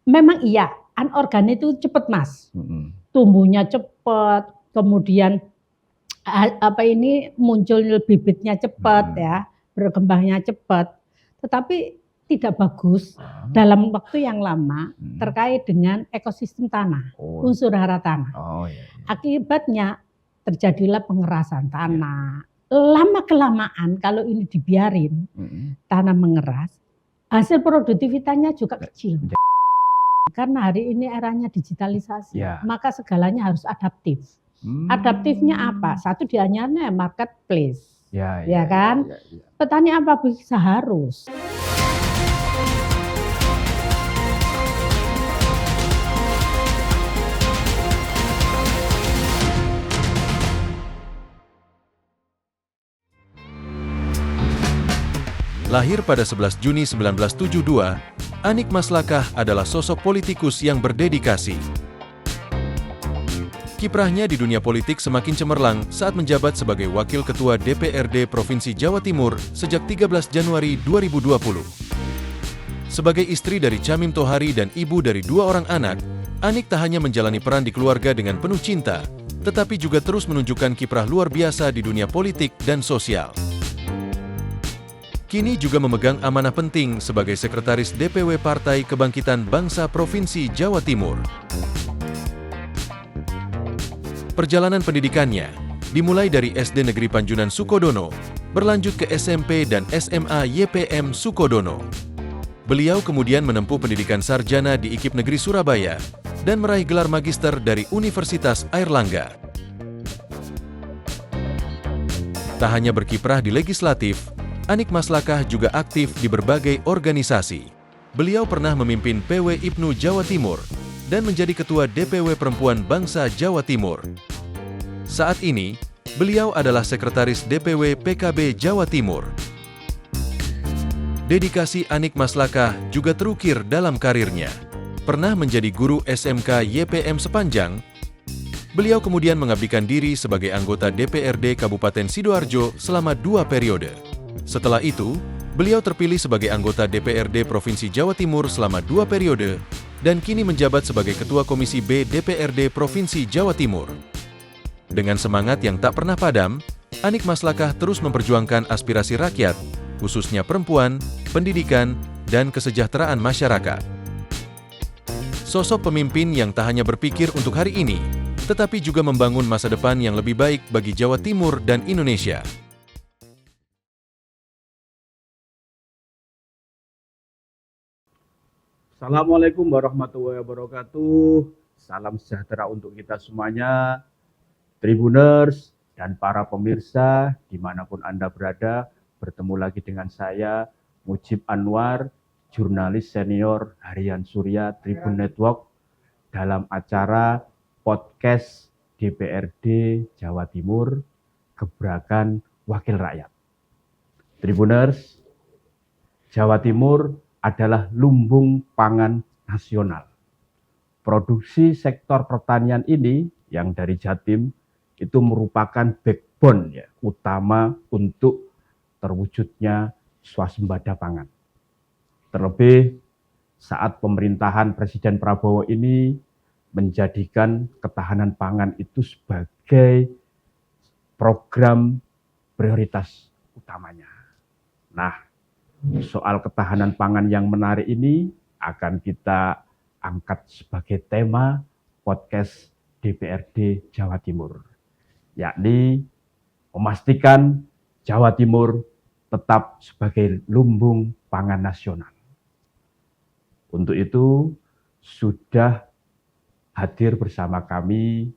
memang iya, anorganik itu cepat Mas. Tumbuhnya cepat, kemudian muncul bibitnya cepat ya, berkembangnya cepat. Tetapi tidak bagus dalam waktu yang lama terkait dengan ekosistem tanah, unsur hara tanah. Akibatnya terjadilah pengerasan tanah. Lama-kelamaan kalau ini dibiarin, tanah mengeras, hasil produktivitasnya juga kecil. Karena hari ini eranya digitalisasi, maka segalanya harus adaptif. Adaptifnya apa? Satu diantaranya marketplace, ya kan? Petani apa bisa harus. Lahir pada 11 Juni 1972, Anik Maslakah adalah sosok politikus yang berdedikasi. Kiprahnya di dunia politik semakin cemerlang saat menjabat sebagai Wakil Ketua DPRD Provinsi Jawa Timur sejak 13 Januari 2020. Sebagai istri dari Chamim Tohari dan ibu dari 2 orang anak, Anik tak hanya menjalani peran di keluarga dengan penuh cinta, tetapi juga terus menunjukkan kiprah luar biasa di dunia politik dan sosial. Kini juga memegang amanah penting sebagai Sekretaris DPW Partai Kebangkitan Bangsa Provinsi Jawa Timur. Perjalanan pendidikannya dimulai dari SD Negeri Panjunan Sukodono, berlanjut ke SMP dan SMA YPM Sukodono. Beliau kemudian menempuh pendidikan sarjana di IKIP Negeri Surabaya dan meraih gelar magister dari Universitas Airlangga. Tak hanya berkiprah di legislatif, Anik Maslakah juga aktif di berbagai organisasi. Beliau pernah memimpin PW IPNU Jawa Timur dan menjadi Ketua DPW Perempuan Bangsa Jawa Timur. Saat ini, beliau adalah Sekretaris DPW PKB Jawa Timur. Dedikasi Anik Maslakah juga terukir dalam karirnya. Pernah menjadi guru SMK YPM Sepanjang, beliau kemudian mengabdikan diri sebagai anggota DPRD Kabupaten Sidoarjo selama 2 periode. Setelah itu, beliau terpilih sebagai anggota DPRD Provinsi Jawa Timur selama 2 periode dan kini menjabat sebagai Ketua Komisi B DPRD Provinsi Jawa Timur. Dengan semangat yang tak pernah padam, Anik Maslakah terus memperjuangkan aspirasi rakyat, khususnya perempuan, pendidikan, dan kesejahteraan masyarakat. Sosok pemimpin yang tak hanya berpikir untuk hari ini, tetapi juga membangun masa depan yang lebih baik bagi Jawa Timur dan Indonesia. Assalamualaikum warahmatullahi wabarakatuh. Salam sejahtera untuk kita semuanya, Tribuners dan para pemirsa dimanapun Anda berada. Bertemu lagi dengan saya, Mujib Anwar, jurnalis senior Harian Surya Tribun Network dalam acara podcast DPRD Jawa Timur, Gebrakan Wakil Rakyat. Tribuners, Jawa Timur adalah lumbung pangan nasional. Produksi sektor pertanian ini yang dari Jatim itu merupakan backbone utama untuk terwujudnya swasembada pangan. Terlebih saat pemerintahan Presiden Prabowo ini menjadikan ketahanan pangan itu sebagai program prioritas utamanya. Nah, soal ketahanan pangan yang menarik ini akan kita angkat sebagai tema podcast DPRD Jawa Timur, yakni memastikan Jawa Timur tetap sebagai lumbung pangan nasional. Untuk itu sudah hadir bersama kami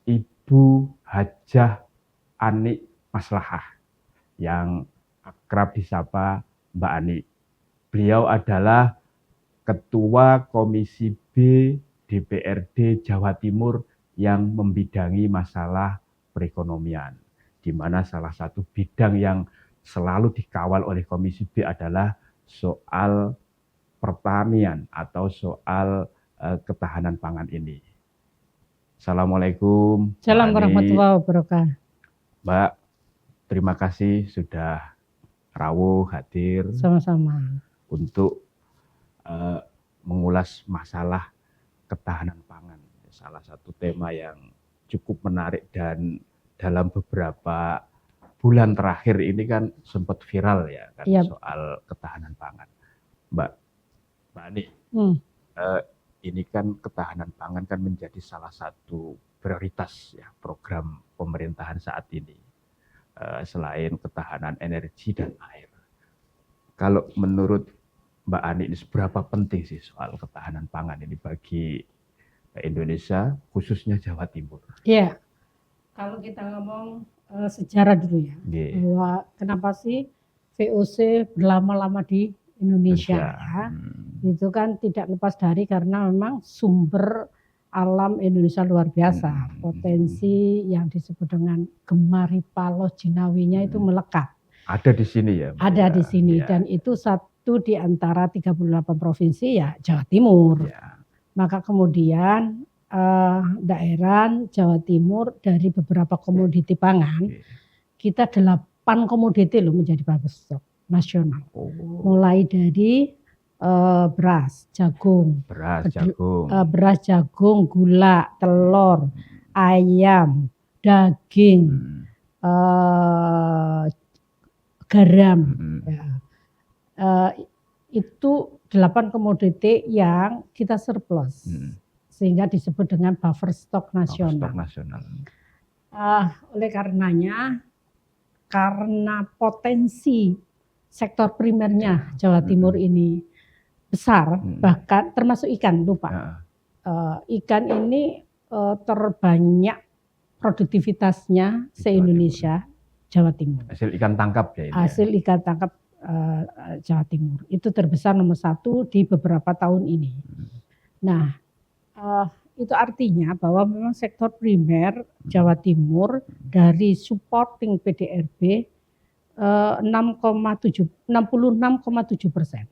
Ibu Hajah Anik Maslakah yang akrab disapa Mbak Anik. Beliau adalah Ketua Komisi B DPRD Jawa Timur yang membidangi masalah perekonomian, di mana salah satu bidang yang selalu dikawal oleh Komisi B adalah soal pertanian atau soal ketahanan pangan ini. Assalamualaikum. Assalamualaikum warahmatullahi wabarakatuh. Mbak, terima kasih sudah rawuh hadir. Sama-sama. Untuk mengulas masalah ketahanan pangan. Salah satu tema yang cukup menarik dan dalam beberapa bulan terakhir ini kan sempat viral ya kan Iya. soal ketahanan pangan. Mbak Ani, ini kan ketahanan pangan kan menjadi salah satu prioritas ya program pemerintahan saat ini. Selain ketahanan energi dan air. Kalau menurut Mbak Ani ini seberapa penting sih soal ketahanan pangan ini bagi Indonesia, khususnya Jawa Timur? Iya, kalau kita ngomong sejarah dulu ya, Yeah. bahwa kenapa sih VOC berlama-lama di Indonesia ya, itu kan tidak lepas dari karena memang sumber alam Indonesia luar biasa, potensi yang disebut dengan Gemari Palos Jinawinya itu melekat. Ada di sini ya? Mbak? Ada di sini Ya. dan itu satu di antara 38 provinsi ya Jawa Timur. Ya. Maka kemudian daerah Jawa Timur dari beberapa komoditi pangan, Oke. kita 8 komoditi loh menjadi bagus stok nasional. Oh, Mulai dari beras, jagung, beras, jagung, beras, jagung, gula, telur, ayam, daging, garam. Ya. Itu 8 komoditi yang kita surplus, sehingga disebut dengan buffer stok nasional. stok nasional. Oleh karenanya, karena potensi sektor primernya Jawa Timur ini besar, bahkan termasuk ikan, lupa. Ya. Ikan ini terbanyak produktivitasnya se-Indonesia Jawa Timur. Hasil ikan tangkap ya ini. Hasil ikan tangkap Jawa Timur itu terbesar nomor 1 di beberapa tahun ini. Nah, itu artinya bahwa memang sektor primer Jawa Timur dari supporting PDRB 66,7%.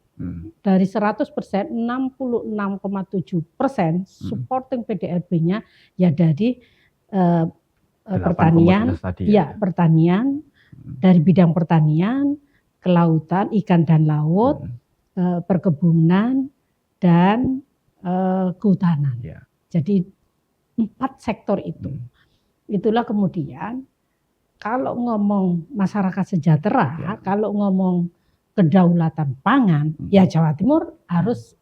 Dari 100%, 66,7% supporting PDRB-nya ya dari pertanian, tadi, ya pertanian, dari bidang pertanian, kelautan, ikan dan laut, perkebunan dan kehutanan. Ya. Jadi 4 sektor itu. Itulah kemudian kalau ngomong masyarakat sejahtera, kalau ngomong kedaulatan pangan, ya Jawa Timur harus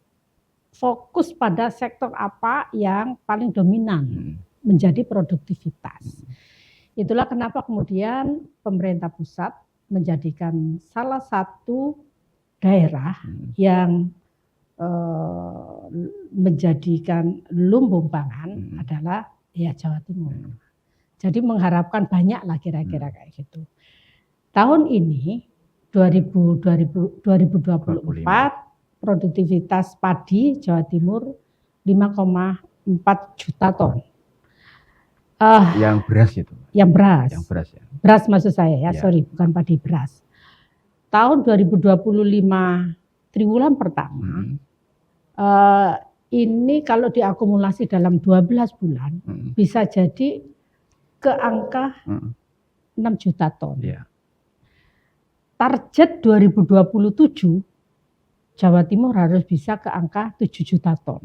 fokus pada sektor apa yang paling dominan menjadi produktivitas. Itulah kenapa kemudian pemerintah pusat menjadikan salah satu daerah yang menjadikan lumbung pangan adalah ya Jawa Timur. Jadi mengharapkan banyak lah kira-kira kayak gitu. Tahun ini 2024 produktivitas padi Jawa Timur 5,4 juta ton. Yang beras itu. Yang beras. Yang beras ya. Beras maksud saya ya, Ya. sorry bukan padi, beras. Tahun 2025 triwulan pertama ini kalau diakumulasi dalam 12 bulan bisa jadi ke angka 6 juta ton. Ya. Target 2027 Jawa Timur harus bisa ke angka 7 juta ton.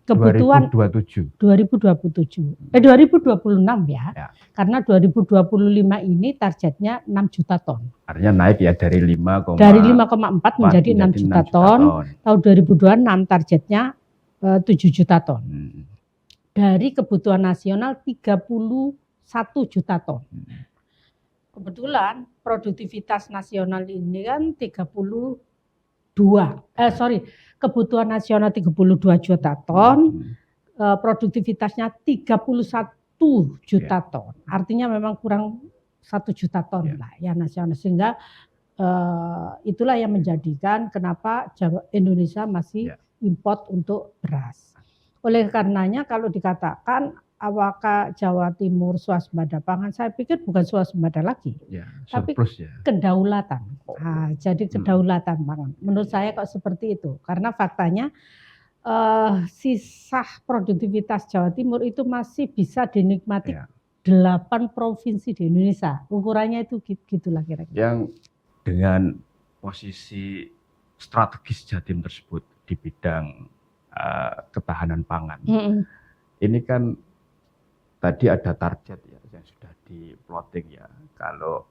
Kebutuhan 2027 2026 ya. Ya. Karena 2025 ini targetnya 6 juta ton. artinya naik ya dari 5,4 Dari 5,4 menjadi 6 juta ton. Tahun 2026 targetnya 7 juta ton. Dari kebutuhan nasional 31 juta ton. Kebetulan produktivitas nasional ini kan kebutuhan nasional 32 juta ton, produktivitasnya 31 juta ton. Artinya memang kurang 1 juta ton lah ya nasional. Sehingga itulah yang menjadikan kenapa Indonesia masih import untuk beras. Oleh karenanya kalau dikatakan apakah Jawa Timur swasembada pangan, saya pikir bukan swasembada lagi, tapi kedaulatan. Jadi kedaulatan pangan. Menurut saya kok seperti itu, karena faktanya sisa produktivitas Jawa Timur itu masih bisa dinikmati 8 provinsi di Indonesia. Ukurannya itu gitulah kira-kira. Yang dengan posisi strategis Jatim tersebut di bidang ketahanan pangan. Mm-mm. Ini kan tadi ada target ya yang sudah di plotting ya. Kalau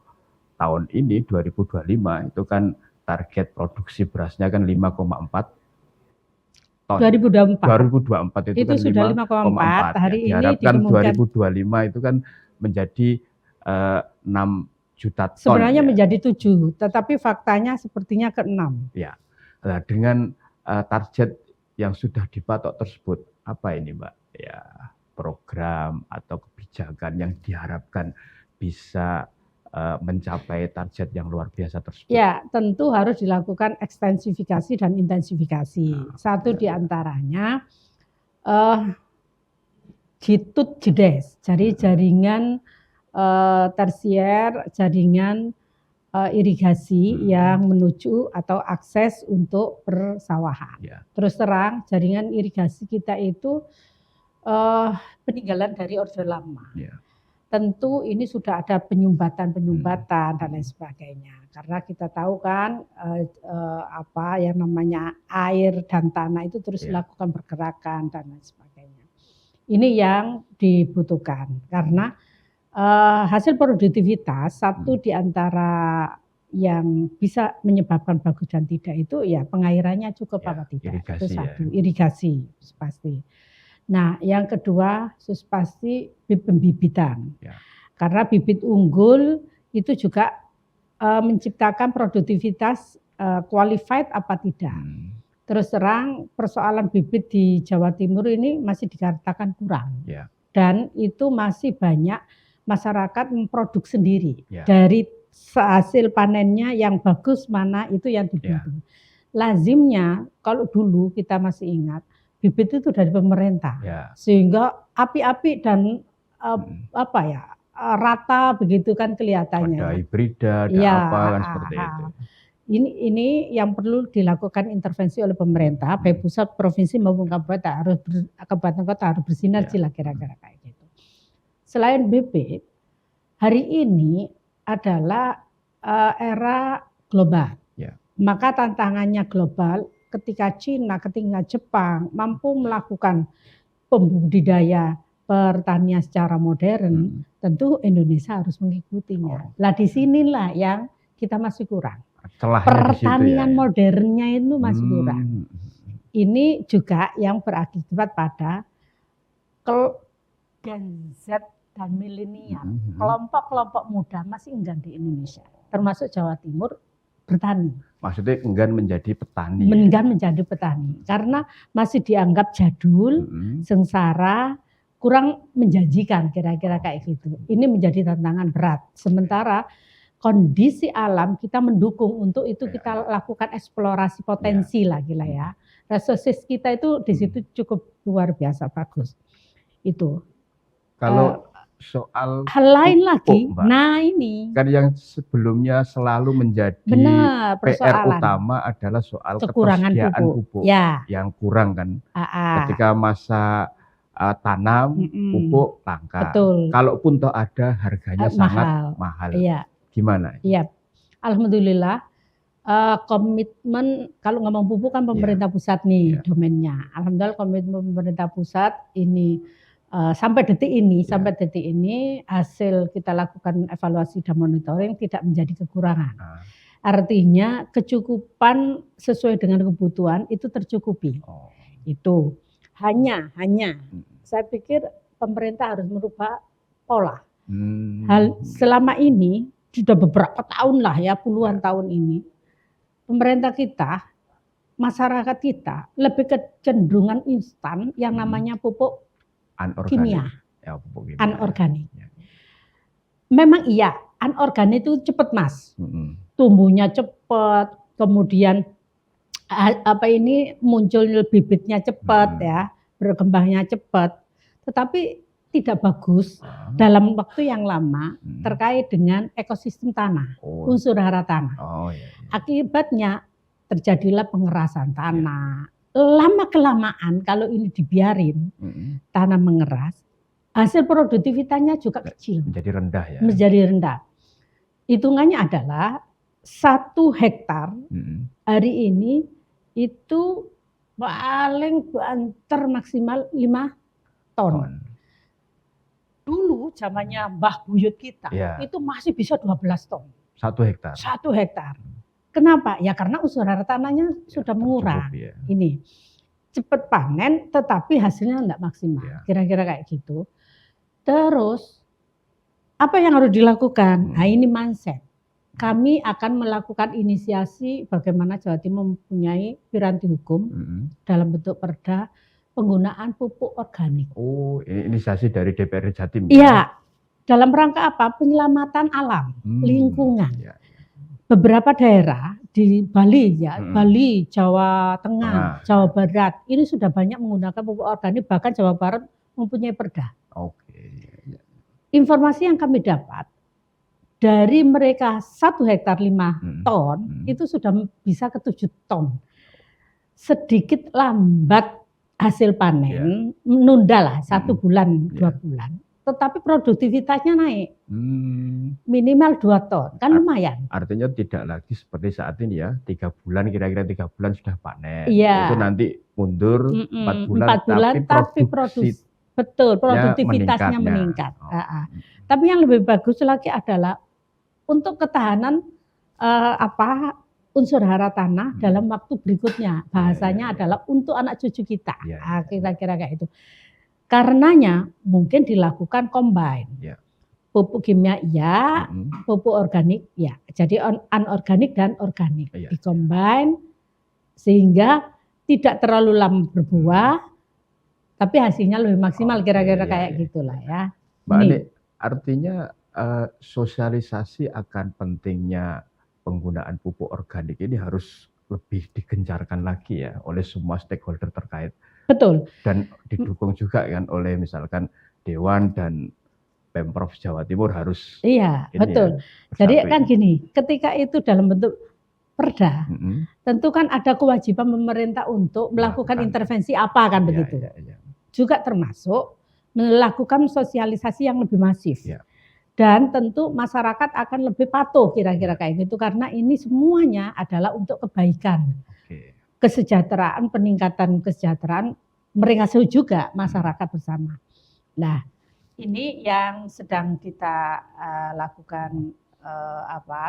tahun ini 2025 itu kan target produksi berasnya kan 5,4 ton. 2024. 2024 itu kan sudah 5,4. 5,4. Hari Ya. ini Diharapkan dikemungkinan 2025 itu kan menjadi 6 juta ton. sebenarnya ya. menjadi 7, tetapi faktanya sepertinya ke 6. Ya. Nah, dengan target yang sudah dipatok tersebut, apa ini Mbak? Ya, program atau kebijakan yang diharapkan bisa mencapai target yang luar biasa tersebut. Ya, tentu harus dilakukan ekstensifikasi dan intensifikasi. Satu di antaranya JITUT JEDES, jadi jaringan tersier, jaringan irigasi yang menuju atau akses untuk persawahan. Ya. Terus terang, jaringan irigasi kita itu peninggalan dari Orde Lama. Ya. Tentu ini sudah ada penyumbatan dan lain sebagainya. Karena kita tahu kan apa yang namanya air dan tanah itu terus dilakukan pergerakan dan lain sebagainya. Ini yang dibutuhkan karena hasil produktivitas satu di antara yang bisa menyebabkan bagus dan tidak itu ya pengairannya cukup apa tidak. Irigasi, itu satu, irigasi pasti. Nah, yang kedua pasti pembibitan. Ya. Karena bibit unggul itu juga menciptakan produktivitas qualified apa tidak. Terus terang persoalan bibit di Jawa Timur ini masih dikatakan kurang. Ya. Dan itu masih banyak masyarakat memproduksi sendiri. Ya. Dari hasil panennya yang bagus mana itu yang dibutuhkan. Lazimnya kalau dulu kita masih ingat bibit itu dari pemerintah, sehingga api-api dan rata begitu kan kelihatannya. Ada hibrida, ada apa kan seperti itu. Ini yang perlu dilakukan intervensi oleh pemerintah, baik pusat, provinsi maupun kabupaten kota harus bersinergi lah kira-kira kayak gitu. Selain bibit, hari ini adalah era global. Maka tantangannya global. Ketika Cina, ketika Jepang mampu melakukan pembudidaya pertanian secara modern, tentu Indonesia harus mengikutinya. Lah disinilah yang kita masih kurang. Pertanian modernnya itu masih kurang. Ini juga yang berakibat pada Gen Z dan milenial, kelompok-kelompok muda masih enggan di Indonesia, termasuk Jawa Timur bertani. Maksudnya enggan menjadi petani. Enggan menjadi petani karena masih dianggap jadul, sengsara, kurang menjanjikan kira-kira kayak gitu. Ini menjadi tantangan berat. Sementara kondisi alam kita mendukung untuk itu kita lakukan eksplorasi potensi lagi lah ya. Resources kita itu di situ cukup luar biasa bagus. Itu. Kalau soal hal lain lagi, Mbak, nah ini kan yang sebelumnya selalu menjadi PR utama adalah soal kekurangan ketersediaan pupuk yang kurang kan. Ketika masa tanam pupuk langka. Betul. Kalaupun toh ada harganya sangat mahal. Iya. Gimana? Iya. Alhamdulillah komitmen kalau ngomong pupuk kan pemerintah pusat nih domainnya. Alhamdulillah komitmen pemerintah pusat ini sampai detik ini hasil kita lakukan evaluasi dan monitoring tidak menjadi kekurangan. Artinya kecukupan sesuai dengan kebutuhan itu tercukupi. Itu hanya saya pikir pemerintah harus merubah pola. Selama ini sudah beberapa tahun lah ya, puluhan tahun ini pemerintah kita, masyarakat kita lebih kecenderungan instan yang namanya pupuk kimia, anorganik. Memang iya, anorganik itu cepat mas, tumbuhnya cepat, kemudian muncul bibitnya cepat ya, berkembangnya cepat, tetapi tidak bagus dalam waktu yang lama terkait dengan ekosistem tanah, unsur hara tanah. Akibatnya terjadilah pengerasan tanah. Lama-kelamaan kalau ini dibiarin, tanah mengeras, hasil produktivitasnya juga kecil. Menjadi rendah ya. Menjadi rendah. Hitungannya adalah 1 hektar hari ini itu paling banter maksimal 5 ton. Dulu zamannya Mbah Buyut kita, itu masih bisa 12 ton. 1 hektar. 1 hektar. Kenapa? Ya karena unsur hara tanahnya sudah mengurang. Ini cepat panen, tetapi hasilnya enggak maksimal. Kira-kira kayak gitu. Terus apa yang harus dilakukan? Nah ini mindset. Kami akan melakukan inisiasi bagaimana Jawa Timur mempunyai piranti hukum dalam bentuk perda penggunaan pupuk organik. Oh, ini inisiasi dari DPRD Jatim. Iya, dalam rangka apa? Penyelamatan alam, lingkungan. Beberapa daerah di Bali ya, Bali, Jawa Tengah, Jawa Barat, ini sudah banyak menggunakan pupuk organik, bahkan Jawa Barat mempunyai perda. Informasi yang kami dapat, dari mereka 1 hektar 5 ton, itu sudah bisa ke 7 ton. Sedikit lambat hasil panen, menunda lah 1 bulan, 2 bulan. Tetapi produktivitasnya naik, minimal 2 ton, kan lumayan. Artinya tidak lagi seperti saat ini ya, 3 bulan, kira-kira 3 bulan sudah panen. Itu nanti mundur 4 bulan, tapi produksi. Betul, produktivitasnya meningkat. Tapi yang lebih bagus lagi adalah untuk ketahanan unsur hara tanah dalam waktu berikutnya. Bahasanya adalah untuk anak cucu kita. Kira-kira kayak itu. Karenanya mungkin dilakukan combine. Pupuk kimia iya, pupuk organik ya. Jadi anorganik dan organik di-combine sehingga tidak terlalu lama berbuah, tapi hasilnya lebih maksimal, kira-kira kayak gitulah ya. Mbak Ani, artinya sosialisasi akan pentingnya penggunaan pupuk organik ini harus lebih digencarkan lagi ya oleh semua stakeholder terkait. Betul. Dan didukung juga kan oleh misalkan Dewan dan Pemprov Jawa Timur harus. Iya, betul. Jadi kan gini, ketika itu dalam bentuk perda, tentu kan ada kewajiban pemerintah untuk melakukan intervensi apa kan begitu. Juga termasuk melakukan sosialisasi yang lebih masif. Dan tentu masyarakat akan lebih patuh kira-kira kayak gitu karena ini semuanya adalah untuk kebaikan. Kesejahteraan, peningkatan kesejahteraan mereka juga masyarakat bersama. Nah, ini yang sedang kita lakukan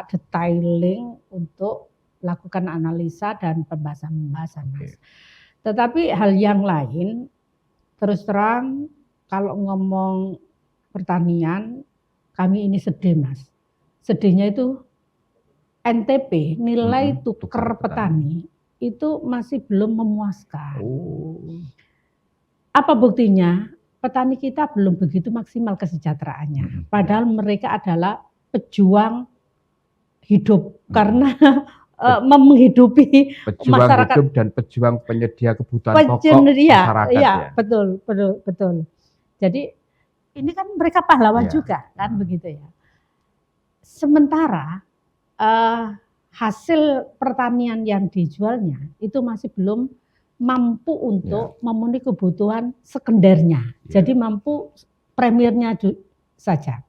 detailing untuk lakukan analisa dan pembahasan-pembahasan. Tetapi hal yang lain terus terang kalau ngomong pertanian kami ini sedih Mas. Sedihnya itu NTP nilai tukar petani itu masih belum memuaskan. Apa buktinya? Petani kita belum begitu maksimal kesejahteraannya. Padahal mereka adalah pejuang hidup karena menghidupi pejuang masyarakat hidup dan pejuang penyedia kebutuhan pokok masyarakat. Iya, betul. Jadi ini kan mereka pahlawan juga kan begitu ya. Sementara hasil pertanian yang dijualnya itu masih belum mampu untuk memenuhi kebutuhan sekundernya. Jadi mampu primernya saja.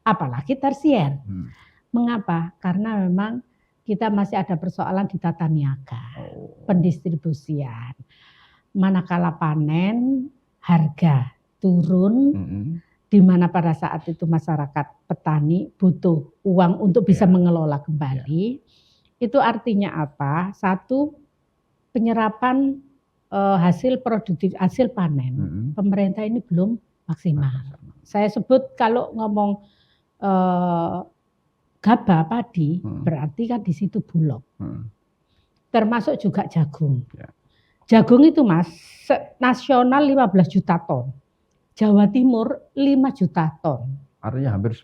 Apalagi tersier. Mengapa? Karena memang kita masih ada persoalan di tata niaga, pendistribusian. Manakala panen, harga turun, di mana pada saat itu masyarakat petani butuh uang untuk bisa mengelola kembali. Itu artinya apa? Satu, penyerapan hasil produktif, hasil panen. Pemerintah ini belum maksimal. Saya sebut kalau ngomong gabah padi, berarti kan di situ bulog. Termasuk juga jagung. Jagung itu Mas, nasional 15 juta ton. Jawa Timur 5 juta ton. Artinya hampir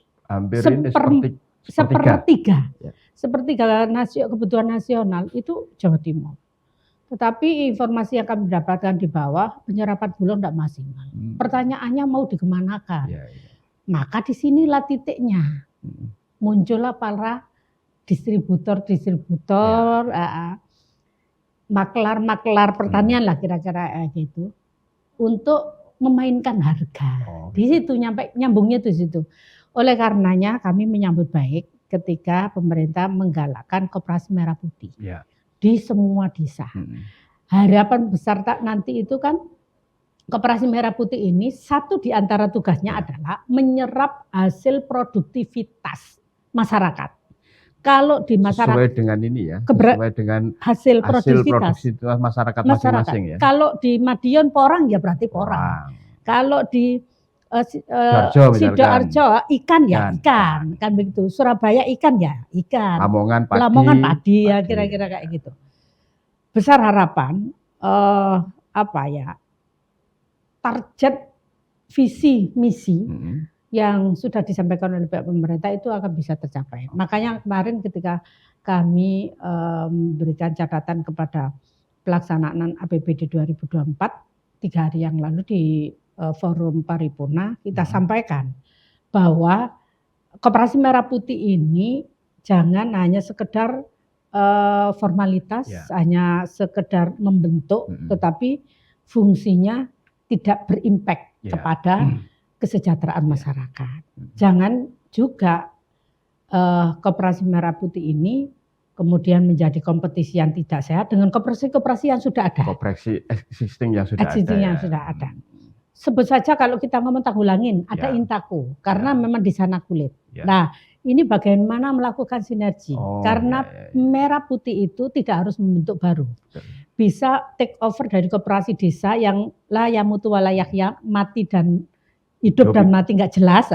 ini sepertiga. Sepertiga kebutuhan nasional itu Jawa Timur. Tetapi informasi yang kami dapatkan di bawah, penyerapan bulog tidak maksimal. Pertanyaannya mau dikemanakan? Maka disinilah titiknya. Muncullah para distributor, maklar pertanian lah kira-kira gitu, untuk memainkan harga. Di situ nyambungnya di situ. Oleh karenanya kami menyambut baik ketika pemerintah menggalakkan koperasi merah putih di semua desa. harapan besar nanti itu kan Koperasi Merah Putih ini satu di antara tugasnya adalah menyerap hasil produktivitas masyarakat. Kalau di masyarakat sesuai dengan ini ya, sesuai dengan hasil produktivitas masyarakat masing-masing ya. Kalau di Madiun porang ya berarti porang. Kalau di Sidoarjo ikan ya ikan, kan begitu. Surabaya ikan ya ikan. Lamongan padi ya kira-kira kayak gitu. Besar harapan target visi misi yang sudah disampaikan oleh pihak pemerintah itu akan bisa tercapai. Makanya kemarin ketika kami memberikan catatan kepada pelaksanaan APBD 2024 3 hari yang lalu di forum paripurna, kita sampaikan bahwa Koperasi Merah Putih ini jangan hanya sekedar formalitas, hanya sekedar membentuk, tetapi fungsinya tidak berimpact kepada kesejahteraan masyarakat. Jangan juga Koperasi Merah Putih ini kemudian menjadi kompetisi yang tidak sehat dengan koperasi-koperasi yang sudah ada. Koperasi existing yang sudah ada. Sebut saja kalau kita ngomong Tanggulangin, ada Intaku, karena memang di sana kulit. Nah, ini bagaimana melakukan sinergi. Karena Merah Putih itu tidak harus membentuk baru. Bisa take over dari koperasi desa yang mutu walayak yang mati dan hidup dan mati nggak jelas.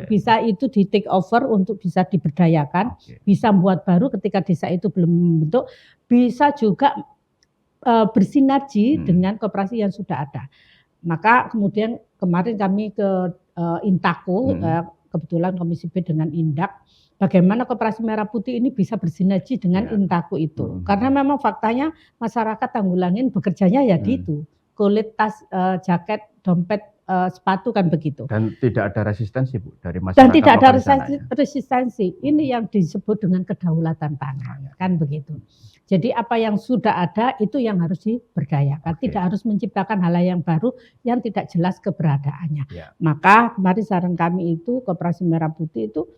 Bisa itu di take over untuk bisa diberdayakan. Bisa membuat baru ketika desa itu belum membentuk. Bisa juga bersinergi dengan koperasi yang sudah ada. Maka kemudian kemarin kami ke Intaku, kebetulan Komisi B dengan Indak, bagaimana Koperasi Merah Putih ini bisa bersinergi dengan Intaku itu. Karena memang faktanya masyarakat Tanggulangin bekerjanya ya di itu. Kulit, tas, jaket, dompet, sepatu kan begitu. Dan tidak ada resistensi Bu dari masyarakat. Dan tidak ada resistensi. Ini yang disebut dengan kedaulatan pangan, kan begitu. Jadi apa yang sudah ada itu yang harus diberdayakan. Tidak harus menciptakan hal yang baru yang tidak jelas keberadaannya. Maka kemarin saran kami itu Koperasi Merah Putih itu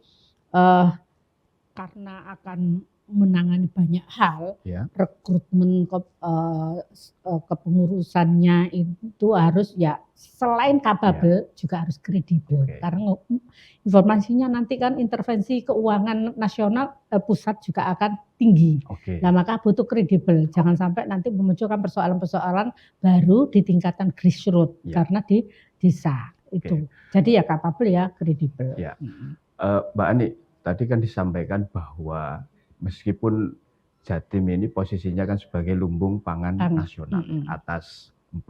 karena akan menangani banyak hal, rekrutmen kepengurusannya itu harus selain capable juga harus kredibel. Karena informasinya nanti kan intervensi keuangan nasional pusat juga akan tinggi. Nah maka butuh kredibel. Jangan sampai nanti memunculkan persoalan-persoalan baru di tingkatan grassroots karena di desa itu. Jadi capable kredibel. Mbak Ani, tadi kan disampaikan bahwa meskipun Jatim ini posisinya kan sebagai lumbung pangan nasional atas 4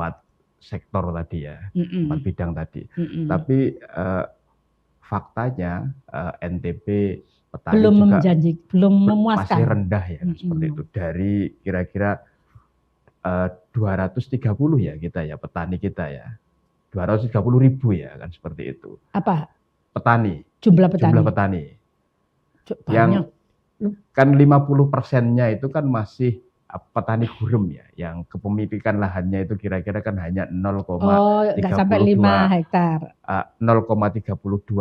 sektor tadi 4 bidang tadi. Tapi faktanya NTB petani belum juga belum memuaskan. Masih rendah seperti itu. Dari kira-kira 230 kita petani kita 230.000 kan seperti itu. Apa? Petani. Jumlah petani. Banyak. Yang kan 50%-nya itu kan masih petani gurem yang kepemilikan lahannya itu kira-kira kan hanya 0,32 hektar. 0,32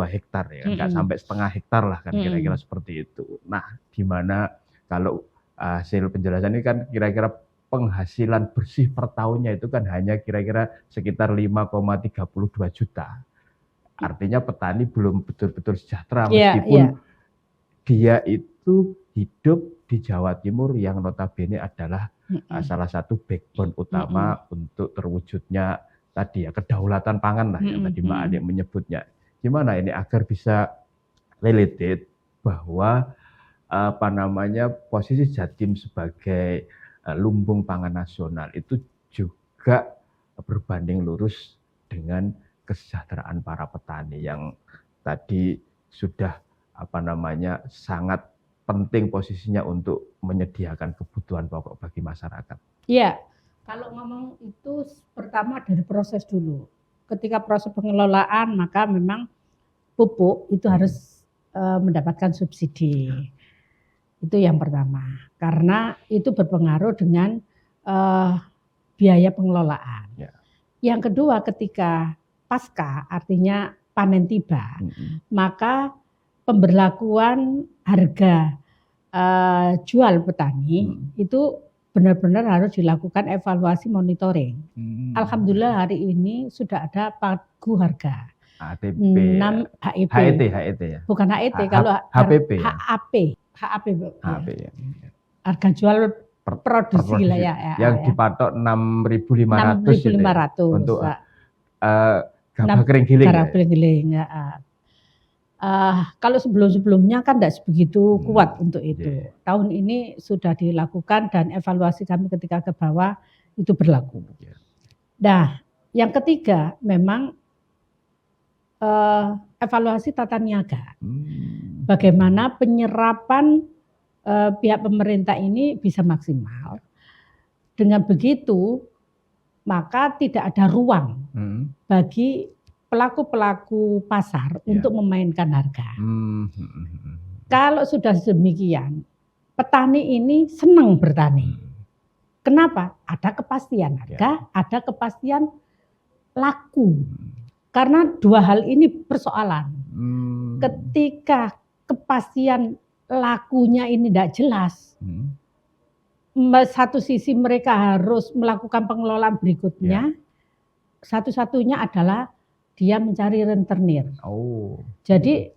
hektar nggak sampai setengah hektar lah kan kira-kira seperti itu. Nah, di mana kalau hasil penjelasan ini kan kira-kira penghasilan bersih per tahunnya itu kan hanya kira-kira sekitar 5,32 juta. Artinya petani belum betul-betul sejahtera meskipun dia itu hidup di Jawa Timur yang notabene adalah salah satu backbone utama untuk terwujudnya tadi kedaulatan pangan lah yang tadi Mbak Ani menyebutnya. Gimana ini agar bisa related bahwa posisi Jatim sebagai lumbung pangan nasional itu juga berbanding lurus dengan kesejahteraan para petani yang tadi sudah sangat penting posisinya untuk menyediakan kebutuhan pokok bagi masyarakat. Iya, kalau ngomong itu pertama dari proses dulu. Ketika proses pengelolaan maka memang pupuk itu harus mendapatkan subsidi. Itu yang pertama. Karena itu berpengaruh dengan biaya pengelolaan. Yang kedua ketika pasca artinya panen tiba, maka pemberlakuan harga jual petani itu benar-benar harus dilakukan evaluasi monitoring. Alhamdulillah hari ini sudah ada pagu harga. HTP, 6 HEP. HET ya. Bukan HET, kalau HPP ya? HAP. HP Ya. ya. Harga jual produksi lah ya. Yang dipatok 6.500 gitu ya, 6.500 untuk gabah kering giling. Gabah kering giling. Ya. Kalau sebelum-sebelumnya kan tidak sebegitu kuat untuk itu. Tahun ini sudah dilakukan dan evaluasi kami ketika ke bawah itu berlaku. Nah, yang ketiga memang evaluasi tata niaga. Bagaimana penyerapan pihak pemerintah ini bisa maksimal. Dengan begitu, maka tidak ada ruang bagi pelaku-pelaku pasar untuk memainkan harga. Kalau sudah demikian, petani ini senang bertani. Kenapa? Ada kepastian harga, ada kepastian laku. Karena dua hal ini persoalan. Ketika kepastian lakunya ini tidak jelas, satu sisi mereka harus melakukan pengelolaan berikutnya, satu-satunya adalah dia mencari rentenir. Jadi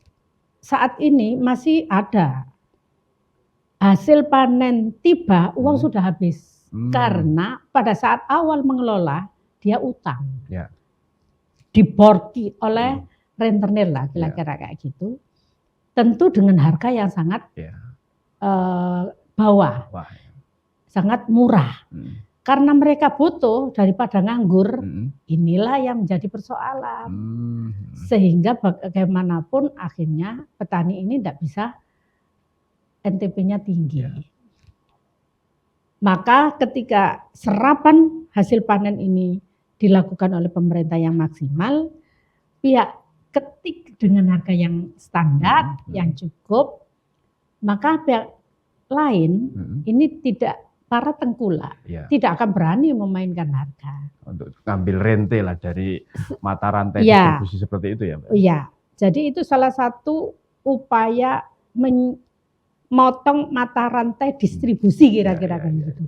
saat ini masih ada hasil panen tiba, uang sudah habis. Karena pada saat awal mengelola, dia utang. Diborki oleh rentenir lah, kira-kira kayak gitu. Tentu dengan harga yang sangat bawah, sangat murah. Karena mereka butuh daripada nganggur, inilah yang menjadi persoalan. Sehingga bagaimanapun akhirnya petani ini tidak bisa NTP-nya tinggi. Maka ketika serapan hasil panen ini dilakukan oleh pemerintah yang maksimal, pihak ketik dengan harga yang standar, yang cukup, maka pihak lain ini tidak, para tengkulak tidak akan berani memainkan harga. Untuk ngambil rente lah dari mata rantai distribusi seperti itu ya Mbak? Iya, jadi itu salah satu upaya memotong mata rantai distribusi kira-kira kan gitu.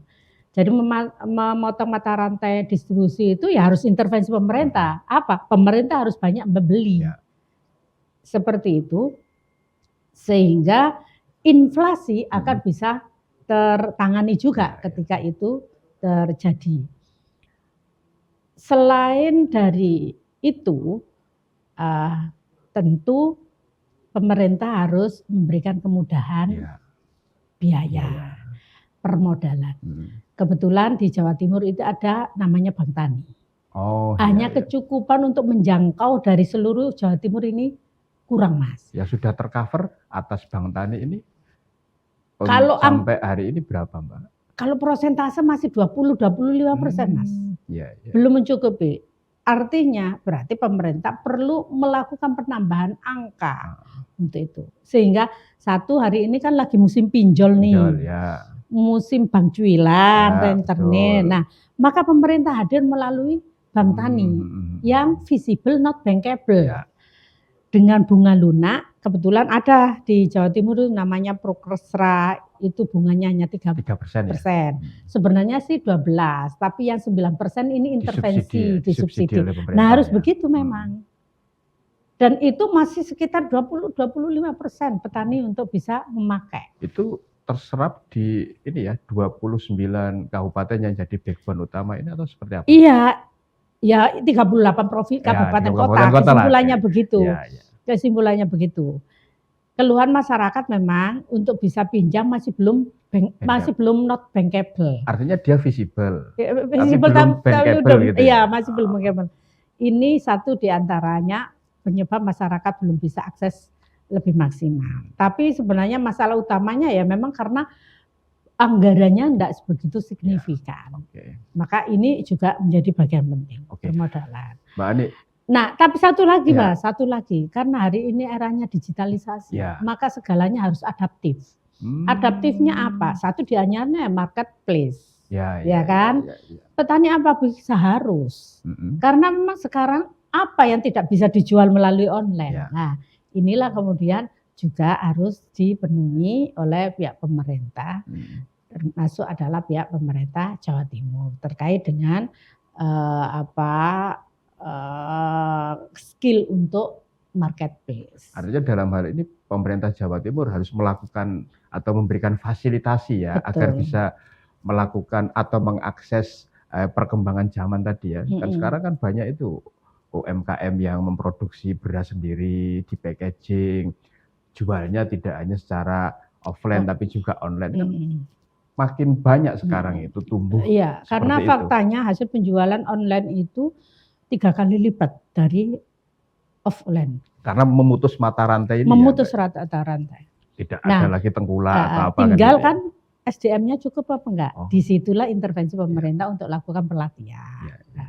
Jadi memotong mata rantai distribusi itu ya harus intervensi pemerintah. Apa? Pemerintah harus banyak membeli. Seperti itu. Sehingga inflasi akan bisa tertangani juga ketika itu terjadi. Selain dari itu, tentu pemerintah harus memberikan kemudahan biaya, permodalan. Kebetulan di Jawa Timur itu ada namanya Bank Tani. Hanya kecukupan untuk menjangkau dari seluruh Jawa Timur ini kurang, Mas. Ya sudah tercover atas Bank Tani ini. Kalau sampai hari ini berapa Mbak? Kalau persentase masih 20-25%, Mas. Belum mencukupi. Artinya berarti pemerintah perlu melakukan penambahan angka untuk itu. Sehingga satu hari ini kan lagi musim pinjol nih. Musim bank cuilan, rentenir. Nah, maka pemerintah hadir melalui Bank Tani yang visible not bankable. Dengan bunga lunak, kebetulan ada di Jawa Timur itu namanya Prokresra, itu bunganya hanya 3%. Sebenarnya sih 12, tapi yang 9% ini intervensi, disubsidi. Nah, harus begitu memang. Dan itu masih sekitar 20-25% petani untuk bisa memakai. Itu terserap di ini ya 29 kabupaten yang jadi backbone utama ini atau seperti apa? Iya, ya 38 provinsi kabupaten kota. Kesimpulannya begitu. Kesimpulannya begitu. Keluhan masyarakat memang untuk bisa pinjam masih belum not bankable. Artinya dia visible. Visible tapi belum bankable gitu. Iya, masih belum bankable. Ini satu di antaranya penyebab masyarakat belum bisa akses lebih maksimal. Tapi sebenarnya masalah utamanya ya memang karena anggarannya tidak sebegitu signifikan. Maka ini juga menjadi bagian penting permodalan. Mbak Ani. Nah, tapi satu lagi Mas, satu lagi. Karena hari ini eranya digitalisasi, maka segalanya harus adaptif. Adaptifnya apa? Satu diantaranya marketplace. Ya kan? Petani apa bisa harus. Karena memang sekarang apa yang tidak bisa dijual melalui online. Nah, inilah kemudian juga harus dipenuhi oleh pihak pemerintah termasuk adalah pihak pemerintah Jawa Timur terkait dengan skill untuk marketplace. Artinya dalam hal ini pemerintah Jawa Timur harus melakukan atau memberikan fasilitasi ya agar Betul. bisa melakukan atau mengakses perkembangan zaman tadi ya. Kan sekarang kan banyak itu UMKM yang memproduksi beras sendiri, di packaging, jualnya tidak hanya secara offline tapi juga online kan makin banyak sekarang itu tumbuh. Iya, karena seperti faktanya hasil penjualan online itu 3 kali lipat dari offline. Karena memutus mata rantai ini Memutus ya, rantai. tidak ada lagi tengkulak atau apa tinggal gitu ya. kan SDM-nya cukup apa enggak? Oh. Disitulah intervensi pemerintah untuk lakukan pelatihan. Ya.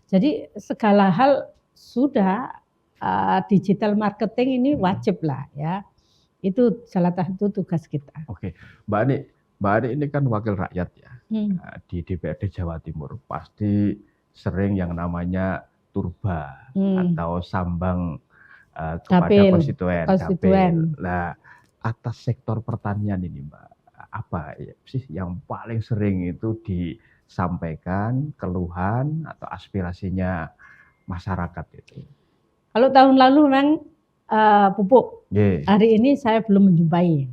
Jadi segala hal sudah digital marketing ini wajib lah ya. Itu salah satu tugas kita. Oke, Mbak Ani ini kan wakil rakyat ya di DPRD Jawa Timur. Pasti sering yang namanya turba atau sambang kepada konstituen. Nah, atas sektor pertanian ini Mbak, apa sih yang paling sering itu disampaikan keluhan atau aspirasinya masyarakat itu? Kalau tahun lalu memang pupuk. Hari ini saya belum menjumpai.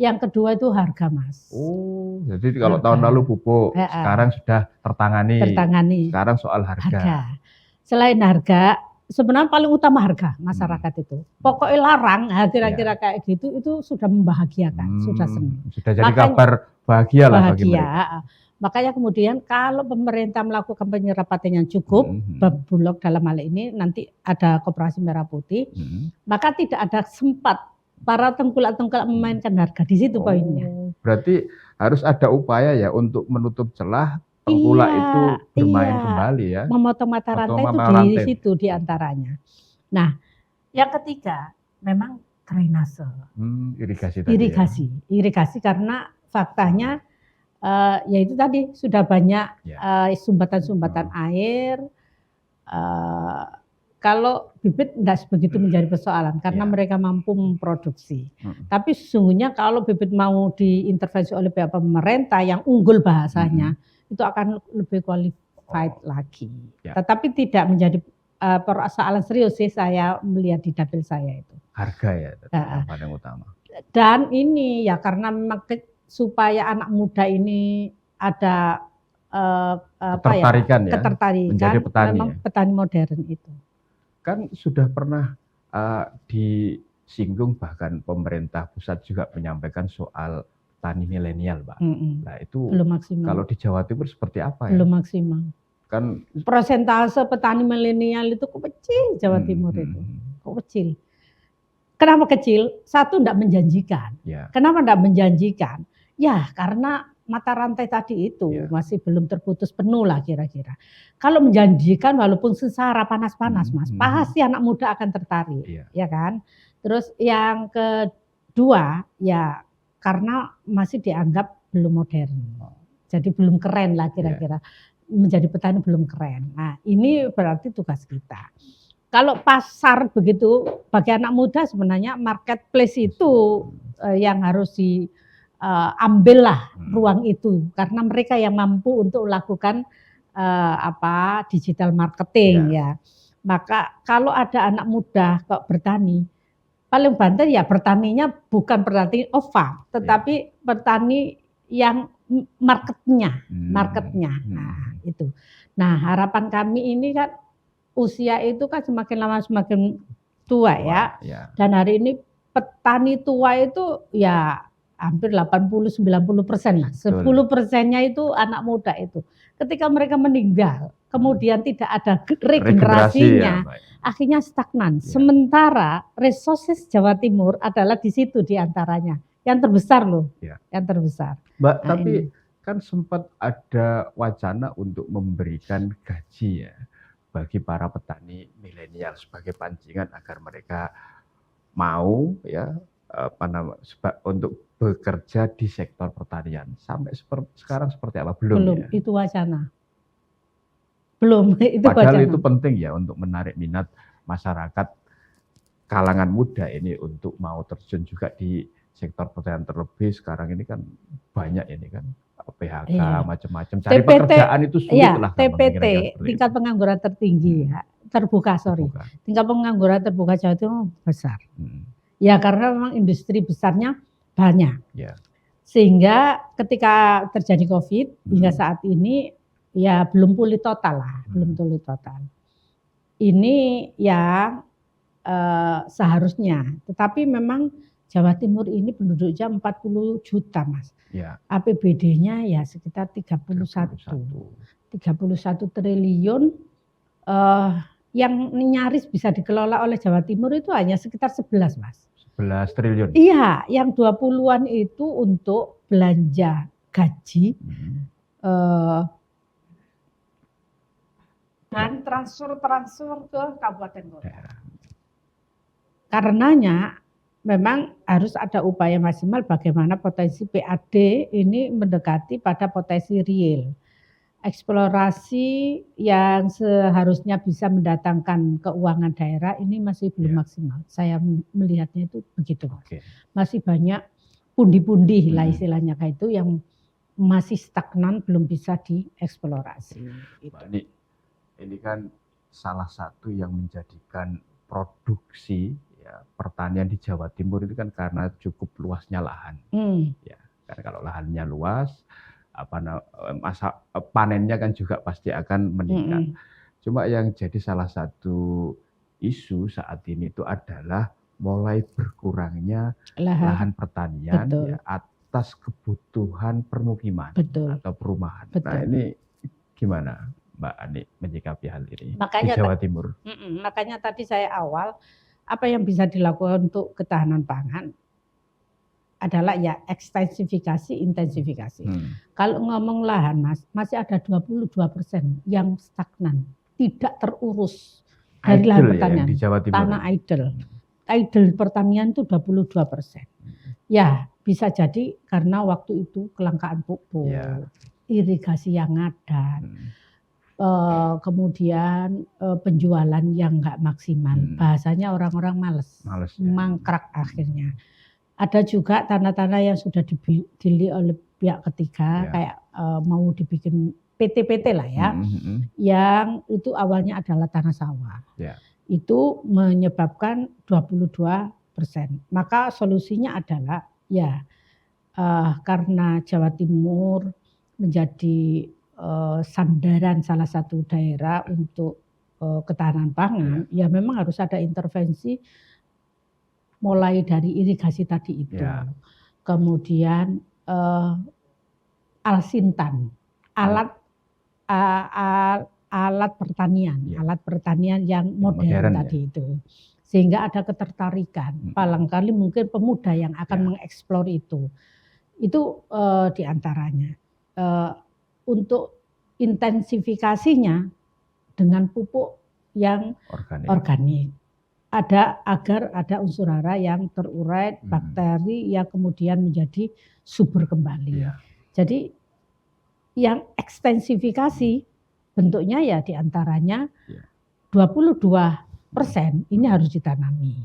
Yang kedua itu harga, Mas. Oh, jadi kalau tahun lalu pupuk, sekarang sudah tertangani. Sekarang soal harga. Selain harga, sebenarnya paling utama harga masyarakat itu. Pokoknya larang, kira-kira kayak gitu, itu sudah membahagiakan, sudah senang. Sudah jadi kabar bahagia lah bagi mereka. Makanya kemudian kalau pemerintah melakukan penyerapan yang cukup, Bulog dalam hal ini nanti ada Koperasi Merah Putih, maka tidak ada sempat para tengkulak-tengkulak memainkan harga. Di situ poinnya. Berarti harus ada upaya ya untuk menutup celah tengkulak itu bermain kembali ya. Memotong mata rantai itu di situ di antaranya. Nah, yang ketiga memang drainase. Irigasi karena faktanya yaitu tadi sudah banyak sumbatan-sumbatan air. Kalau bibit tidak sebegitu menjadi persoalan karena mereka mampu memproduksi. Tapi sesungguhnya kalau bibit mau diintervensi oleh pihak pemerintah yang unggul bahasanya, itu akan lebih qualified lagi. Tetapi tidak menjadi persoalan serius sih saya melihat di dapil saya itu. Harga ya, yang paling utama. Dan ini ya karena memang supaya anak muda ini ada ketertarikan menjadi petani. Memang petani modern itu. Kan sudah pernah disinggung bahkan pemerintah pusat juga menyampaikan soal petani milenial, Mbak. Nah itu belum maksimal. Kalau di Jawa Timur seperti apa ya? Belum maksimal. Kan persentase petani milenial itu kok kecil Jawa Timur itu, kok kecil. Kenapa kecil? Satu, tidak menjanjikan. Kenapa tidak menjanjikan? Ya karena mata rantai tadi itu masih belum terputus penuh lah kira-kira. Kalau menjanjikan walaupun sengsara panas-panas Mas, pasti anak muda akan tertarik, ya kan. Terus yang kedua ya karena masih dianggap belum modern, jadi belum keren lah kira-kira. Menjadi petani belum keren. Nah ini berarti tugas kita. Kalau pasar begitu bagi anak muda sebenarnya marketplace itu yang harus ambillah ruang itu karena mereka yang mampu untuk melakukan digital marketing ya. Maka kalau ada anak muda kok bertani, paling banter ya bertaninya bukan berarti off-farm, tetapi bertani yang marketnya. Nah itu. Nah harapan kami ini kan usia itu kan semakin lama semakin tua ya. Dan hari ini petani tua itu ya hampir 80-90% lah. 10%-nya itu anak muda itu. Ketika mereka meninggal, kemudian tidak ada regenerasinya, akhirnya stagnan. Sementara resources Jawa Timur adalah di situ diantaranya. Yang terbesar loh, yang terbesar. Mbak, tapi kan sempat ada wacana untuk memberikan gaji ya bagi para petani milenial sebagai pancingan agar mereka mau ya untuk bekerja di sektor pertanian. Sampai sekarang seperti apa? Belum ya? Itu wacana. Belum, itu padahal wacana. Itu penting ya untuk menarik minat masyarakat kalangan muda ini untuk mau terjun juga di sektor pertanian terlebih sekarang ini kan banyak ini kan PHK Iya. macam-macam. Cari TPT, pekerjaan itu sulit ya lah. TPT, kira-kira seperti itu. tingkat pengangguran tertinggi ya, terbuka Terbuka. tingkat pengangguran terbuka Jawa Timur besar. Hmm. Ya karena memang industri besarnya banyak. Ya. Sehingga ketika terjadi COVID hingga saat ini ya belum pulih total lah, belum pulih total. Ini yang seharusnya, tetapi memang Jawa Timur ini penduduknya 40 juta Mas. Ya. APBD-nya ya sekitar 31 triliun, yang nyaris bisa dikelola oleh Jawa Timur itu hanya sekitar 11 Mas. 11 triliun. Iya, yang 20-an itu untuk belanja gaji dan transfer ke kabupaten kota. Karenanya memang harus ada upaya maksimal bagaimana potensi PAD ini mendekati pada potensi real. Eksplorasi yang seharusnya bisa mendatangkan keuangan daerah ini masih belum maksimal. Saya melihatnya itu begitu. Masih banyak pundi-pundi lah istilahnya kayak itu yang masih stagnan, belum bisa dieksplorasi. Mbak Ani, ini kan salah satu yang menjadikan produksi ya, pertanian di Jawa Timur itu kan karena cukup luasnya lahan. Ya, karena kalau lahannya luas, masa panennya kan juga pasti akan meningkat. Cuma yang jadi salah satu isu saat ini itu adalah mulai berkurangnya lahan pertanian ya, atas kebutuhan permukiman atau perumahan. Nah ini gimana Mbak Ani menyikapi hal ini di Jawa Timur? Makanya tadi saya awal, apa yang bisa dilakukan untuk ketahanan pangan adalah ya ekstensifikasi, intensifikasi. Kalau ngomong lahan Mas, masih ada 22% yang stagnan, tidak terurus dari lahan pertanian. Ya, di Jawa Timur. Tanah idle. Idle pertanian itu 22%. Ya, bisa jadi karena waktu itu kelangkaan pupuk, irigasi yang ngadat, kemudian penjualan yang nggak maksimal. Bahasanya orang-orang males mangkrak akhirnya. Ada juga tanah-tanah yang sudah dibeli oleh pihak ketiga, kayak mau dibikin PT-PT lah ya, yang itu awalnya adalah tanah sawah. Itu menyebabkan 22%. Maka solusinya adalah ya karena Jawa Timur menjadi sandaran salah satu daerah untuk ketahanan pangan, ya memang harus ada intervensi mulai dari irigasi tadi itu. Kemudian alsintan, alat pertanian yang modern tadi itu. Sehingga ada ketertarikan, barangkali mungkin pemuda yang akan mengeksplor itu. Itu diantaranya. Untuk intensifikasinya dengan pupuk yang organik. Agar ada unsur hara yang terurai, bakteri yang kemudian menjadi subur kembali. Jadi yang ekstensifikasi bentuknya ya diantaranya 22% ini harus ditanami.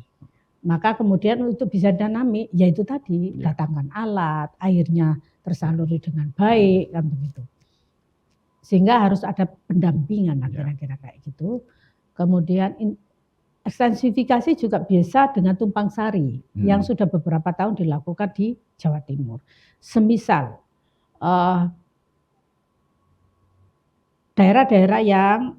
Maka kemudian untuk bisa ditanami, yaitu tadi datangkan alat, airnya tersaluri dengan baik, kan begitu. Sehingga harus ada pendampingan kira-kira kayak gitu. Kemudian ekstensifikasi juga biasa dengan tumpang sari yang sudah beberapa tahun dilakukan di Jawa Timur. Semisal daerah-daerah yang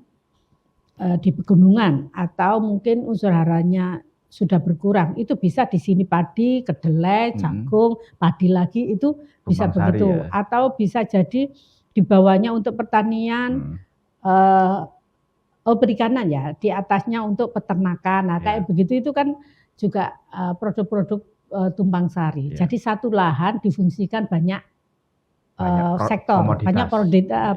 di pegunungan atau mungkin unsur haranya sudah berkurang, itu bisa di sini padi, kedelai, jagung, padi lagi itu bisa begitu. Atau bisa jadi di bawahnya untuk pertanian, perikanan ya, di atasnya untuk peternakan. Nah, kayak begitu itu kan juga produk-produk tumpang sari. Jadi satu lahan difungsikan banyak sektor, banyak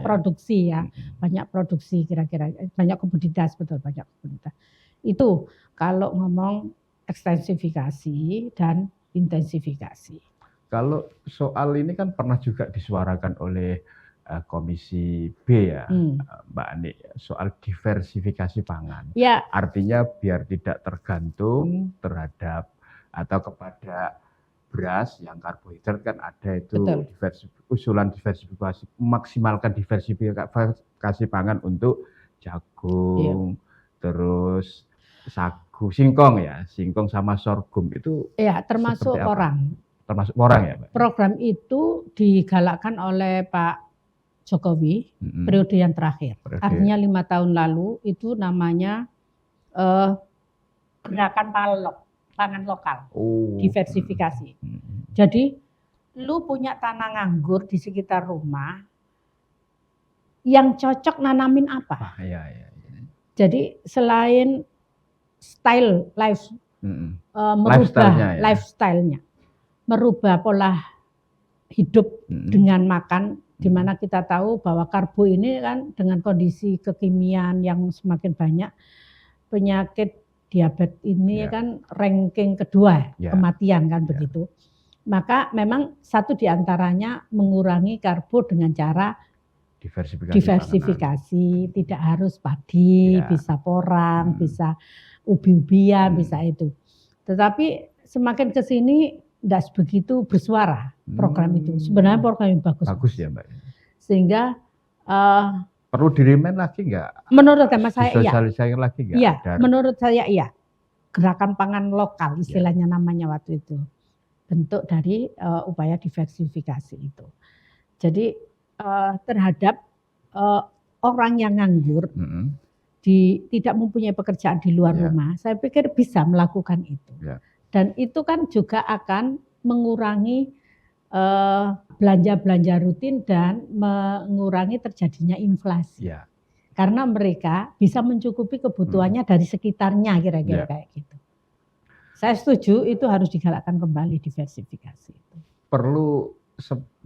produksi ya, banyak produksi kira-kira, banyak komoditas, betul, banyak komoditas. Itu kalau ngomong ekstensifikasi dan intensifikasi. Kalau soal ini kan pernah juga disuarakan oleh Komisi B ya, Mbak Ani, soal diversifikasi pangan. Artinya biar tidak tergantung terhadap atau kepada beras yang karbohidrat kan ada itu Betul. usulan diversifikasi, memaksimalkan diversifikasi pangan untuk jagung, terus sagu, singkong sama sorghum itu Ya, termasuk seperti apa? porang. Termasuk porang ya, Mbak? Program itu digalakkan oleh Pak Jokowi periode yang terakhir. Artinya 5 tahun lalu itu namanya gerakan pangan lokal, diversifikasi. Jadi lu punya tanah nganggur di sekitar rumah, yang cocok nanamin apa? Jadi selain style merubah lifestyle-nya, merubah pola hidup dengan makan, di mana kita tahu bahwa karbo ini kan dengan kondisi kekinian yang semakin banyak, penyakit diabetes ini kan ranking kedua kematian kan begitu. Maka memang satu diantaranya mengurangi karbo dengan cara diversifikasi, tidak harus padi, bisa porang, bisa ubi-ubian, bisa itu. Tetapi semakin ke sini tidak begitu bersuara program itu. Sebenarnya program yang bagus. Bagus ya, Mbak. Sehingga perlu dirimen lagi nggak? Menurut hemat saya iya. Lagi nggak? Iya, menurut saya iya. Gerakan pangan lokal istilahnya namanya waktu itu. Bentuk dari upaya diversifikasi itu. Jadi terhadap orang yang nganggur, tidak mempunyai pekerjaan di luar rumah, saya pikir bisa melakukan itu. Dan itu kan juga akan mengurangi belanja-belanja rutin dan mengurangi terjadinya inflasi. Karena mereka bisa mencukupi kebutuhannya dari sekitarnya kira-kira kayak gitu. Saya setuju itu harus digalakkan kembali diversifikasi itu. Perlu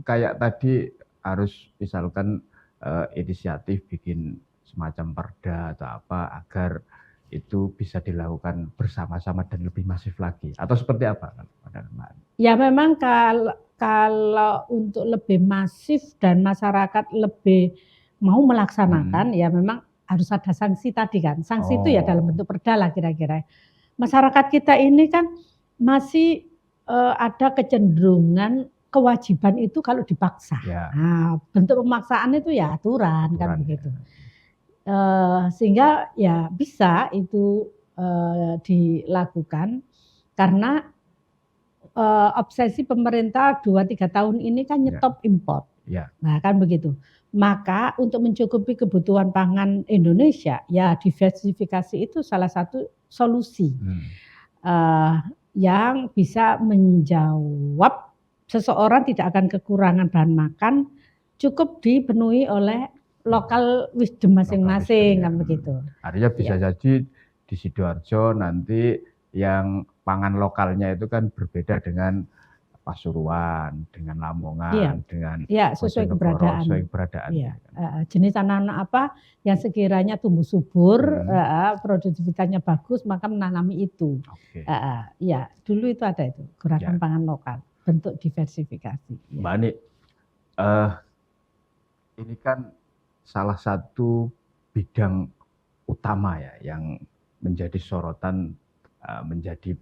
kayak tadi harus misalkan inisiatif bikin semacam perda atau apa agar itu bisa dilakukan bersama-sama dan lebih masif lagi, atau seperti apa? Ya memang kalau untuk lebih masif dan masyarakat lebih mau melaksanakan, ya memang harus ada sanksi tadi kan. Sanksi itu ya dalam bentuk perda lah kira-kira. Masyarakat kita ini kan masih ada kecenderungan kewajiban itu kalau dipaksa. Nah, bentuk pemaksaan itu ya aturan kan begitu. Sehingga ya bisa itu dilakukan karena obsesi pemerintah 2-3 tahun ini kan nyetop impor. Nah kan begitu. Maka untuk mencukupi kebutuhan pangan Indonesia ya diversifikasi itu salah satu solusi yang bisa menjawab seseorang tidak akan kekurangan bahan makan, cukup dipenuhi oleh lokal wisdom masing-masing kan begitu. Artinya bisa jadi di Sidoarjo nanti yang pangan lokalnya itu kan berbeda dengan Pasuruan, dengan Lamongan, dengan sesuai keberadaan. Iya. Jenis tanaman apa yang sekiranya tumbuh subur, produktivitasnya bagus, maka menanami itu. Ya, dulu itu ada itu gerakan pangan lokal, bentuk diversifikasi. Mbak Ani, ini kan salah satu bidang utama ya yang menjadi sorotan, menjadi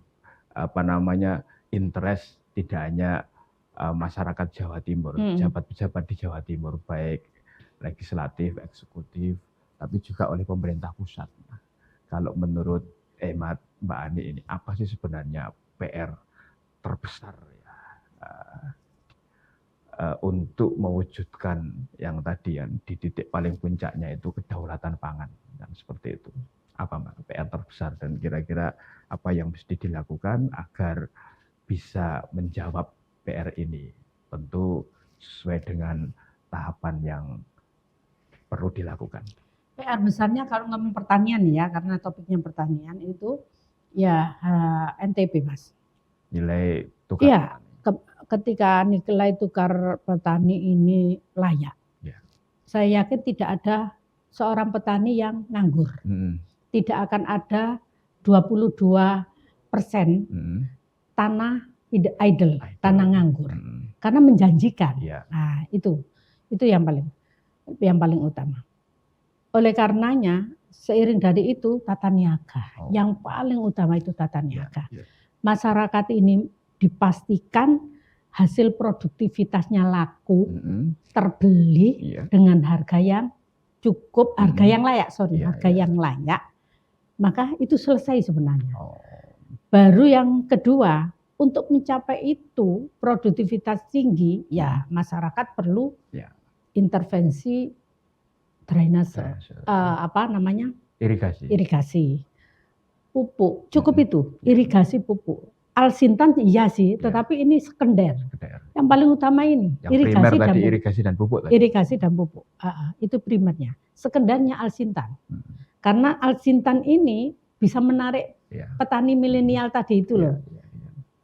interest tidak hanya masyarakat Jawa Timur, pejabat-pejabat di Jawa Timur, baik legislatif, eksekutif, tapi juga oleh pemerintah pusat. Nah, kalau menurut hemat Mbak Ani ini, apa sih sebenarnya PR terbesar ya untuk mewujudkan yang tadi yang di titik paling puncaknya itu kedaulatan pangan dan seperti itu? Apa Mbak PR terbesar dan kira-kira apa yang mesti dilakukan agar bisa menjawab PR ini? Tentu sesuai dengan tahapan yang perlu dilakukan. PR besarnya kalau ngomong pertanian ya, karena topiknya pertanian itu ya NTP Mas. Nilai tukar. Iya, ketika nilai tukar petani ini layak. Saya yakin tidak ada seorang petani yang nganggur. Tidak akan ada 22% tanah idle, tanah nganggur. Karena menjanjikan. Nah, itu yang paling utama. Oleh karenanya, seiring dari itu tata niaga. Yang paling utama itu tata niaga. Masyarakat ini dipastikan hasil produktivitasnya laku, terbeli Iya. dengan harga yang cukup, harga yang layak, Iya, harga iya. yang layak, maka itu selesai sebenarnya. Oh. Baru yang kedua, untuk mencapai itu produktivitas tinggi, ya masyarakat perlu Ya. intervensi drainase, irigasi, pupuk, cukup itu, irigasi pupuk. Alsintan iya sih, tetapi ini sekunder. Yang paling utama ini Yang primer tadi irigasi dan pupuk tadi. Irigasi dan pupuk, itu primernya. Sekendarnya alsintan, karena alsintan ini bisa menarik petani milenial tadi itu loh.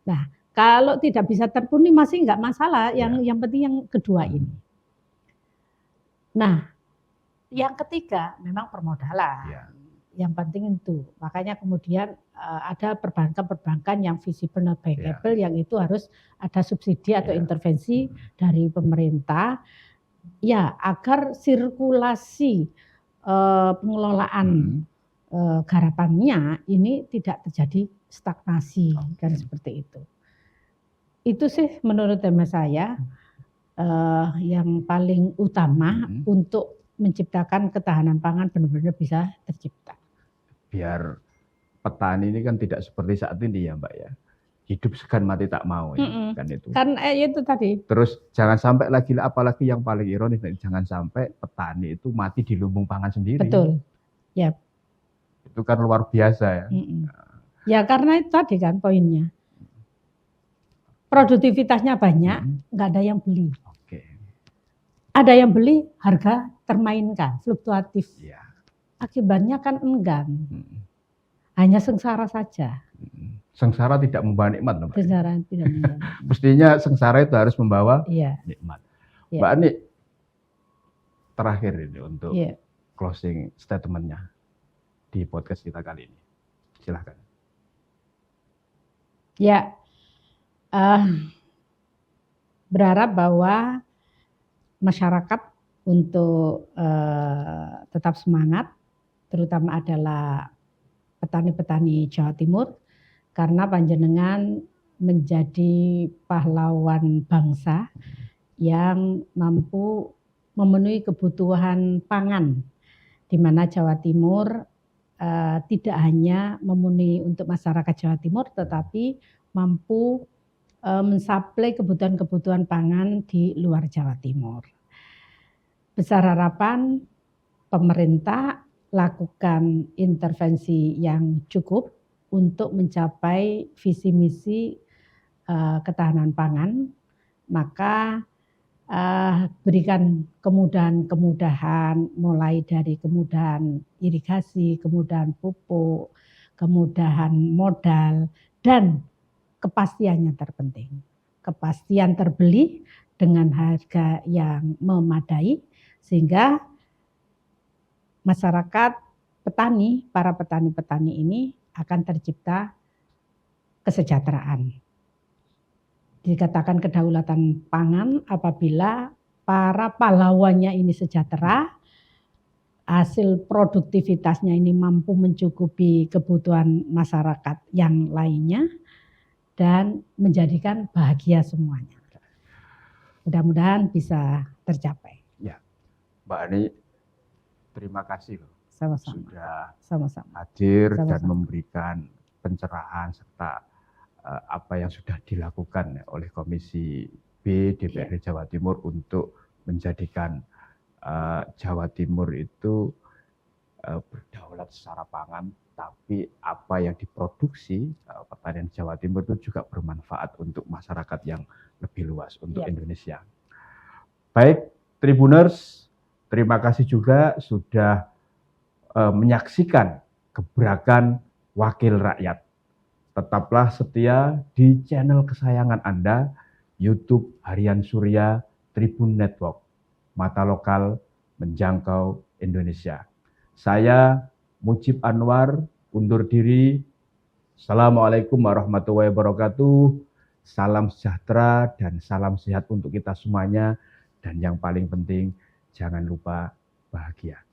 Nah, kalau tidak bisa terpenuhi masih nggak masalah. Yang penting yang kedua ini. Nah, yang ketiga memang permodalan. Yang penting itu. Makanya kemudian ada perbankan-perbankan yang visible bankable yang itu harus ada subsidi atau intervensi dari pemerintah ya agar sirkulasi pengelolaan garapannya ini tidak terjadi stagnasi kan seperti itu. Itu sih menurut hemat saya yang paling utama untuk menciptakan ketahanan pangan benar-benar bisa tercipta. Biar petani ini kan tidak seperti saat ini ya Mbak ya. Hidup segan mati tak mau ya, kan itu. Kan itu tadi. Terus jangan sampai lagi, apalagi yang paling ironis, jangan sampai petani itu mati di lumbung pangan sendiri. Betul. Ya. Itu kan luar biasa ya. Ya karena itu tadi kan poinnya. Produktivitasnya banyak, nggak ada yang beli. Ada yang beli, harga termainkan, fluktuatif. Akibatnya kan enggan. Hanya sengsara saja. Sengsara tidak membawa nikmat. Sengsara tidak membawa. Mestinya sengsara itu harus membawa nikmat. Mbak Ani, terakhir ini untuk closing statement-nya di podcast kita kali ini. Silahkan. Ya, berharap bahwa masyarakat untuk tetap semangat, terutama adalah petani-petani Jawa Timur, karena panjenengan menjadi pahlawan bangsa yang mampu memenuhi kebutuhan pangan, di mana Jawa Timur tidak hanya memenuhi untuk masyarakat Jawa Timur, tetapi mampu mensuplai kebutuhan-kebutuhan pangan di luar Jawa Timur. Besar harapan pemerintah lakukan intervensi yang cukup untuk mencapai visi misi ketahanan pangan, maka berikan kemudahan-kemudahan mulai dari kemudahan irigasi, kemudahan pupuk, kemudahan modal, dan kepastiannya terpenting. Kepastian terbeli dengan harga yang memadai sehingga masyarakat petani, para petani-petani ini akan tercipta kesejahteraan. Dikatakan kedaulatan pangan apabila para pahlawannya ini sejahtera, hasil produktivitasnya ini mampu mencukupi kebutuhan masyarakat yang lainnya, dan menjadikan bahagia semuanya. Mudah-mudahan bisa tercapai. Ya, Mbak Ani, terima kasih loh. Sama-sama. Sudah hadir dan memberikan pencerahan serta apa yang sudah dilakukan oleh Komisi B DPRD Jawa Timur untuk menjadikan Jawa Timur itu berdaulat secara pangan, tapi apa yang diproduksi pertanian Jawa Timur itu juga bermanfaat untuk masyarakat yang lebih luas, untuk Indonesia. Baik, Tribuners, terima kasih juga sudah menyaksikan gebrakan wakil rakyat. Tetaplah setia di channel kesayangan Anda, YouTube Harian Surya Tribun Network. Mata lokal menjangkau Indonesia. Saya Mujib Anwar undur diri. Assalamualaikum warahmatullahi wabarakatuh. Salam sejahtera dan salam sehat untuk kita semuanya. Dan yang paling penting, jangan lupa bahagia.